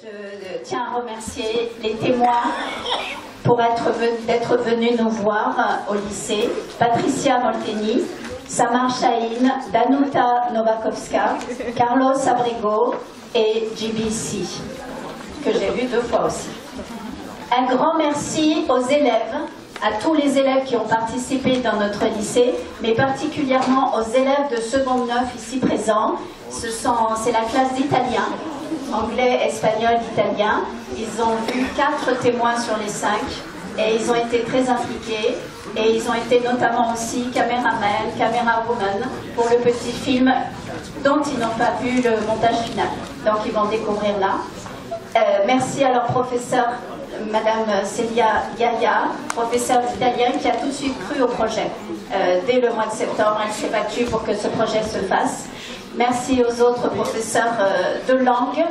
Je tiens à remercier les témoins pour d'être venus nous voir au lycée. Patricia Molteni, Samar Chahine, Danuta Novakovska, Carlos Abrigo et GBC, que j'ai vu 2 fois aussi. Un grand merci aux élèves, à tous les élèves qui ont participé dans notre lycée, mais particulièrement aux élèves de seconde 9 ici présents. C'est la classe d'italien, anglais, espagnol, italien. Ils ont vu 4 témoins sur les 5 et ils ont été très impliqués. Et ils ont été notamment aussi caméramen, caméra-woman pour le petit film dont ils n'ont pas vu le montage final. Donc ils vont découvrir là. Merci à leur professeur, Madame Célia Yaya, professeure d'italien, qui a tout de suite cru au projet. Dès le mois de septembre, elle s'est battue pour que ce projet se fasse. Merci aux autres professeurs de langue,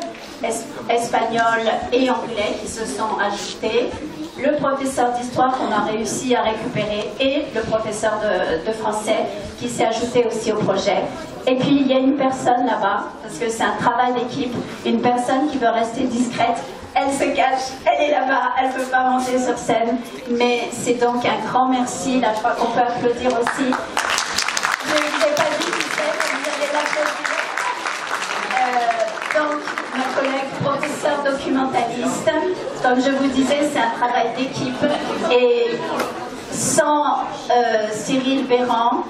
espagnol et anglais, qui se sont ajoutés. Le professeur d'histoire qu'on a réussi à récupérer et le professeur de français qui s'est ajouté aussi au projet. Et puis il y a une personne là-bas, parce que c'est un travail d'équipe, une personne qui veut rester discrète. Elle se cache, elle est là-bas, elle ne peut pas monter sur scène. Mais c'est donc un grand merci, là je crois qu'on peut applaudir aussi. Je ne vous ai pas dit qui c'est, mais vous allez l'applaudir. Donc, ma collègue professeur documentaliste, comme je vous disais, c'est un travail d'équipe. Et sans Cyril Véran,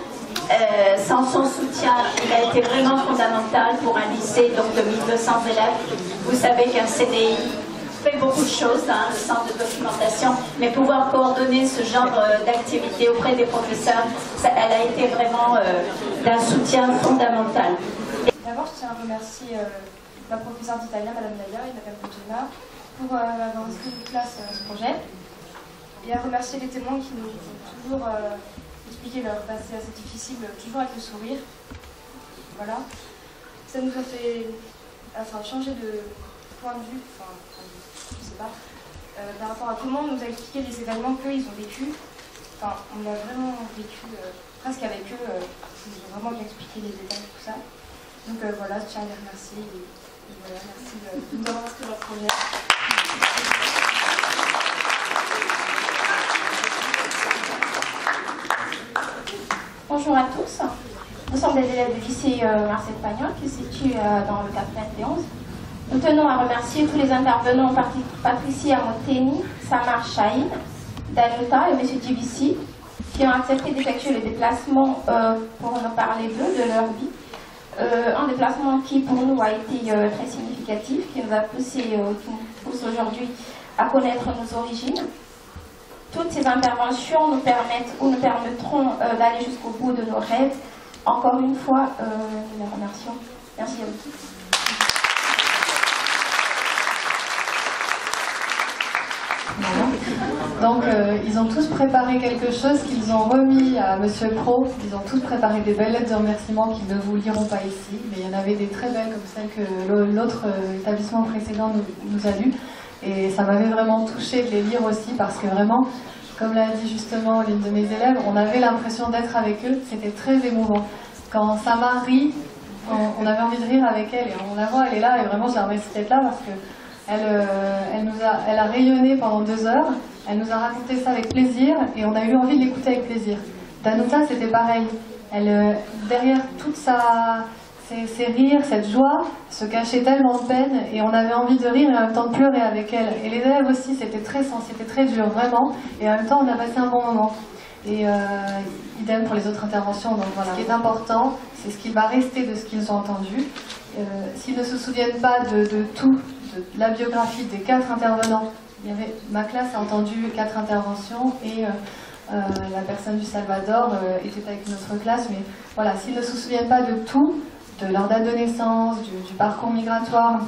sans son soutien, il a été vraiment fondamental pour un lycée donc de 1200 élèves. Vous savez qu'un CDI fait beaucoup de choses, hein, le centre de documentation, mais pouvoir coordonner ce genre d'activité auprès des professeurs, elle a été vraiment d'un soutien fondamental. D'abord, je tiens à remercier la professeure d'italien, Madame Yaya et Madame Bogena, pour avoir inscrit une classe à ce projet, et à remercier les témoins qui nous ont toujours expliqué leur passé assez difficile, toujours avec le sourire. Voilà. Ça nous a fait changer de point de vue, je sais pas, par rapport à comment on nous a expliqué les événements qu'ils ont vécu. On a vraiment vécu presque avec eux, ils nous ont vraiment bien expliqué les détails, tout ça. Donc voilà, je tiens à les remercier et voilà, merci de nous avoir inscrit leur projet. Bonjour à tous, nous sommes des élèves du lycée Marcel Pagnol qui se situe dans le 91. Nous tenons à remercier tous les intervenants, Patricia Molteni, Samar Chahine, Danuta et M. GBC, qui ont accepté d'effectuer le déplacement pour nous parler d'eux, de leur vie. Un déplacement qui pour nous a été très significatif, qui nous a poussé aujourd'hui à connaître nos origines. Toutes ces interventions nous permettent ou nous permettront d'aller jusqu'au bout de nos rêves. Encore une fois, nous les remercions. Merci à vous. Donc ils ont tous préparé quelque chose qu'ils ont remis à Monsieur Pro. Ils ont tous préparé des belles lettres de remerciement qu'ils ne vous liront pas ici. Mais il y en avait des très belles comme celles que l'autre établissement précédent nous a lues. Et ça m'avait vraiment touchée de les lire aussi parce que vraiment, comme l'a dit justement l'une de mes élèves, on avait l'impression d'être avec eux. C'était très émouvant. Quand Samar rit, on avait envie de rire avec elle. Et on la voit, elle est là et vraiment je la remercie d'être là parce que elle a rayonné pendant 2 heures, elle nous a raconté ça avec plaisir et on a eu envie de l'écouter avec plaisir. Danuta, c'était pareil. Derrière toute ses rires, cette joie, se cachait tellement de peine et on avait envie de rire et en même temps de pleurer avec elle. Et les élèves aussi, c'était très dur, vraiment. Et en même temps, on a passé un bon moment. Et idem pour les autres interventions. Donc voilà, ce qui est important, c'est ce qui va rester de ce qu'ils ont entendu. S'ils ne se souviennent pas de tout, de la biographie des 4 intervenants, ma classe a entendu 4 interventions et la personne du Salvador était avec notre classe, mais voilà, s'ils ne se souviennent pas de tout, de leur date de naissance, du parcours migratoire,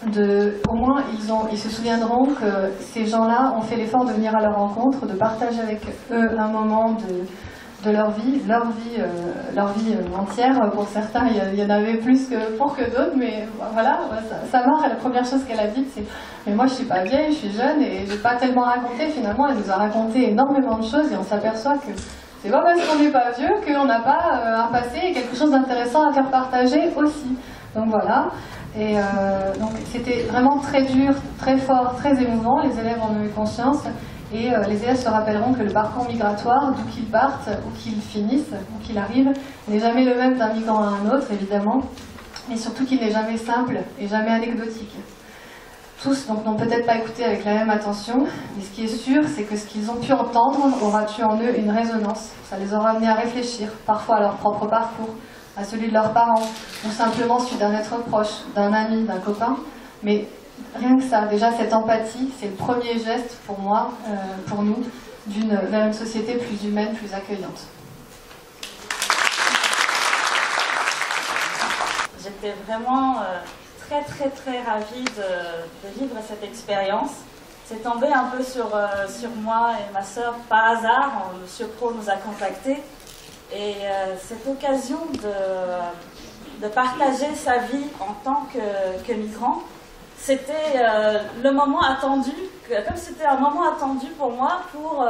au moins ils se souviendront que ces gens-là ont fait l'effort de venir à leur rencontre, de partager avec eux un moment de leur vie entière. Pour certains, il y en avait plus pour que d'autres, mais voilà, Samar, la première chose qu'elle a dite, c'est « mais moi je suis pas vieille, je suis jeune et j'ai pas tellement raconté ». Finalement, elle nous a raconté énormément de choses et on s'aperçoit que c'est pas parce qu'on n'est pas vieux qu'on n'a pas un passé et quelque chose d'intéressant à faire partager aussi. Donc voilà. Et donc c'était vraiment très dur, très fort, très émouvant. Les élèves en ont eu conscience. Et les élèves se rappelleront que le parcours migratoire, d'où qu'ils partent, où qu'ils finissent, où qu'ils arrivent, n'est jamais le même d'un migrant à un autre, évidemment, mais surtout qu'il n'est jamais simple et jamais anecdotique. Tous donc n'ont peut-être pas écouté avec la même attention, mais ce qui est sûr, c'est que ce qu'ils ont pu entendre aura eu en eux une résonance. Ça les aura amenés à réfléchir, parfois à leur propre parcours, à celui de leurs parents, ou simplement celui d'un être proche, d'un ami, d'un copain, mais rien que ça, déjà cette empathie, c'est le premier geste pour moi, pour nous, vers une société plus humaine, plus accueillante. J'étais vraiment très ravie de vivre cette expérience. C'est tombé un peu sur moi et ma sœur par hasard. Monsieur Pro nous a contactés. Et cette occasion de partager sa vie en tant que migrant, c'était le moment attendu, comme c'était un moment attendu pour moi pour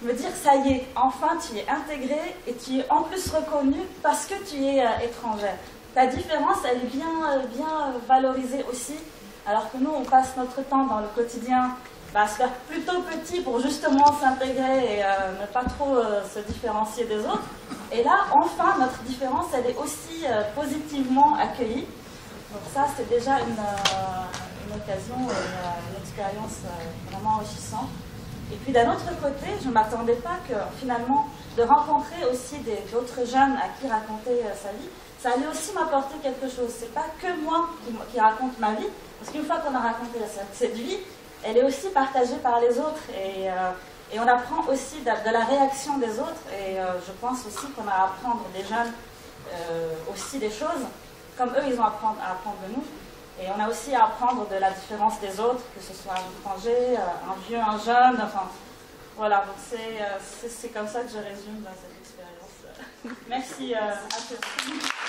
me dire ça y est, enfin tu es intégrée et tu es en plus reconnue parce que tu es étrangère. Ta différence, elle est bien valorisée aussi, alors que nous on passe notre temps dans le quotidien à se faire plutôt petit pour justement s'intégrer et ne pas trop se différencier des autres. Et là, enfin, notre différence, elle est aussi positivement accueillie. Donc ça, c'est déjà une occasion, une expérience vraiment enrichissante. Et puis d'un autre côté, je ne m'attendais pas que finalement, de rencontrer aussi d'autres jeunes à qui raconter sa vie, ça allait aussi m'apporter quelque chose. C'est pas que moi qui raconte ma vie, parce qu'une fois qu'on a raconté cette vie, elle est aussi partagée par les autres. Et on apprend aussi de la réaction des autres. Et je pense aussi qu'on a à apprendre des jeunes aussi des choses, comme eux, ils ont à apprendre de nous. Et on a aussi à apprendre de la différence des autres, que ce soit un étranger, un vieux, un jeune, enfin, voilà. Donc c'est comme ça que je résume cette expérience. Merci à tous.